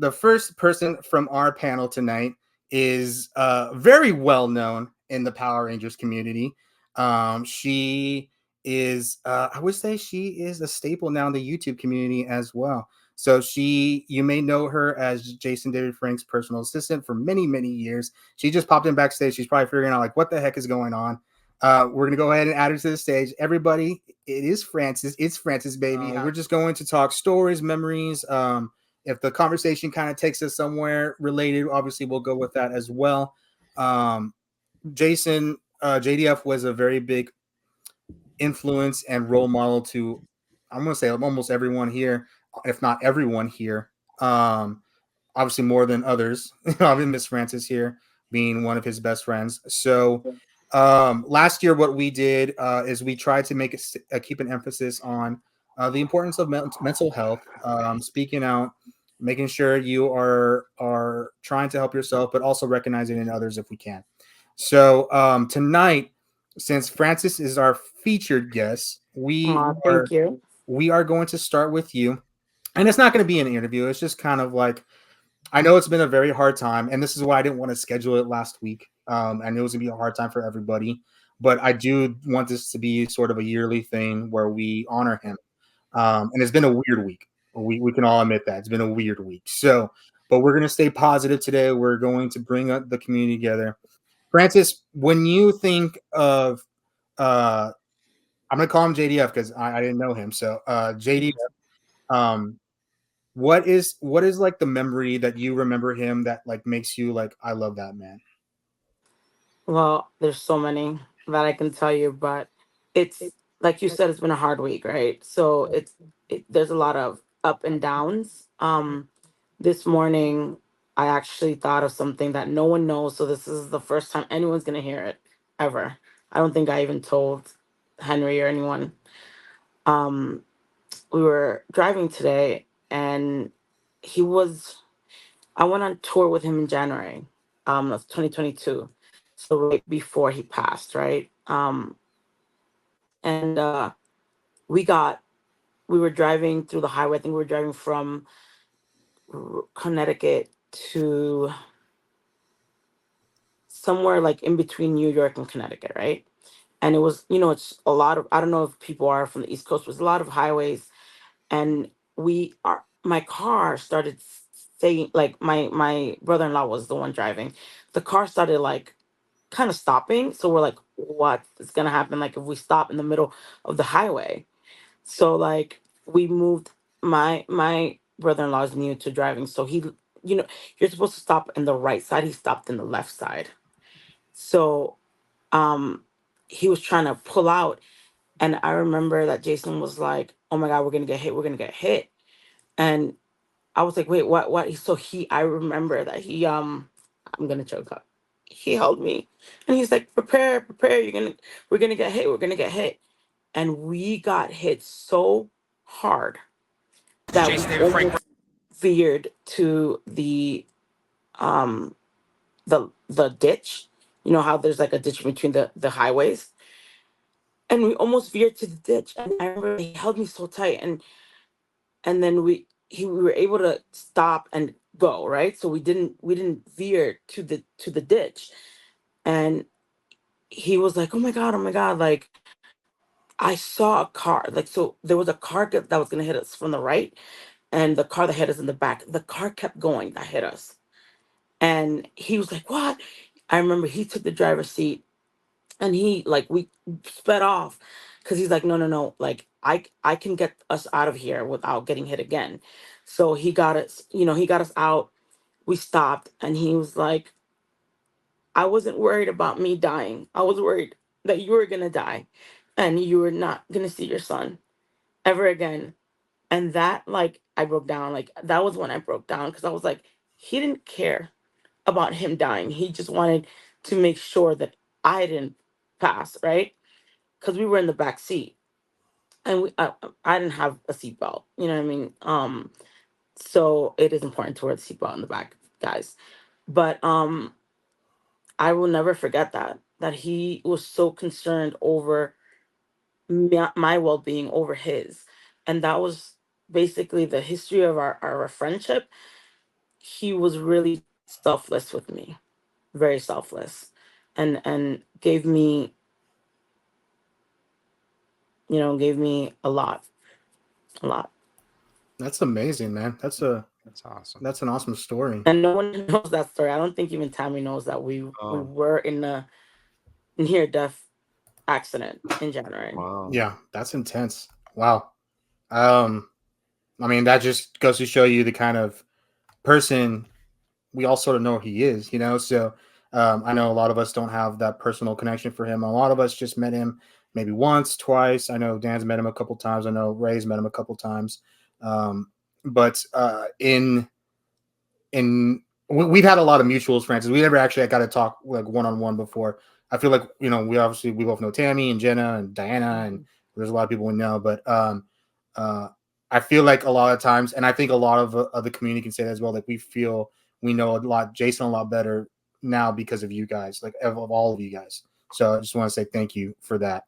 the first person from our panel tonight is very well known in the Power Rangers community. She is, I would say, she is a staple now in the YouTube community as well. So you may know her as Jason David Frank's personal assistant for many, many years. She just popped in backstage. She's probably figuring out like what the heck is going on. We're gonna go ahead and add her to the stage. Everybody, it is Francis. It's Francis, baby. We're just going to talk stories, memories. If the conversation kind of takes us somewhere related, obviously we'll go with that as well. Jason, JDF was a very big influence and role model to, I'm going to say, almost everyone here, if not everyone here. Obviously more than others. Obviously Miss Francis here being one of his best friends. So last year what we did is we tried to keep an emphasis on the importance of mental health, speaking out, making sure you are trying to help yourself, but also recognizing in others if we can. So tonight, since Francis is our featured guest, Thank you. we are going to start with you. And it's not going to be an interview. It's just kind of like, I know it's been a very hard time, and this is why I didn't want to schedule it last week. I knew it was gonna be a hard time for everybody, but I do want this to be sort of a yearly thing where we honor him. And it's been a weird week. We can all admit that it's been a weird week. So, but we're gonna stay positive today. We're going to bring up the community together. Francis, when you think of, I'm gonna call him JDF because I didn't know him. So, JDF, what is like the memory that you remember him that like makes you like, I love that man? Well, there's so many that I can tell you, but it's like you said, it's been a hard week, right? So there's a lot of up and downs. This morning I actually thought of something that no one knows, so this is the first time anyone's gonna hear it ever. I don't think I even told Henry or anyone. Um, we were driving today, and he was. I went on tour with him in January, of 2022. So right before he passed, right? And we got we were driving through the highway. I think we were driving from Connecticut to somewhere like in between New York and Connecticut, right? And it was, it's a lot of, I don't know if people are from the East Coast, it was a lot of highways. And my car started saying, like, my brother-in-law was the one driving. The car started like kind of stopping. So we're like, what is gonna happen? Like if we stop in the middle of the highway. So like we moved, my brother-in-law is new to driving. So you know, you're supposed to stop in the right side. He stopped in the left side. So um he was trying to pull out. And I remember that Jason was like, oh my God, we're gonna get hit, we're gonna get hit. And I was like, wait, what? So I remember that I'm gonna choke up. He held me and he's like, prepare, we're gonna get hit, we're gonna get hit. And we got hit so hard that we almost veered to um the ditch. You know how there's like a ditch between the highways? And we almost veered to the ditch. And I remember he held me so tight, and then we were able to stop and go, right? So we didn't veer to the ditch. And he was like, oh my God, like I saw a car. Like, so there was a car that was gonna hit us from the right, and the car that hit us in the back. The car kept going that hit us. And he was like, what? I remember he took the driver's seat, and we sped off, because he's like, no, like I can get us out of here without getting hit again. So he got us out. We stopped, and he was like, I wasn't worried about me dying. I was worried that you were gonna die, and you were not gonna see your son ever again. And that, like, I broke down. Like, that was when I broke down, because I was like, he didn't care about him dying. He just wanted to make sure that I didn't pass, right? Because we were in the back seat, and I didn't have a seatbelt. You know what I mean? So it is important to wear the seatbelt in the back, guys. But I will never forget that he was so concerned over my well-being over his. And that was basically the history of our friendship. he was really selfless with me, very selfless, and gave me, gave me a lot. That's amazing, man. That's awesome. That's an awesome story. And no one knows that story. I don't think even Tammy knows that we Oh, were in a near death accident in January. wow. Yeah, that's intense. Wow. Um, I mean, that just goes to show you the kind of person we all sort of know he is, you know. So I know a lot of us don't have that personal connection for him. A lot of us just met him maybe once, twice. I know Dan's met him a couple times. I know Ray's met him a couple times. But in we've had a lot of mutuals, Francis. We never actually got to talk like one on one before. I feel like we both know Tammy and Jenna and Diana, and there's a lot of people we know. But uh, I feel like a lot of times, and I think a lot of the community can say that as well. Like we know a lot, Jason a lot better now because of you guys, like of all of you guys. So I just want to say thank you for that.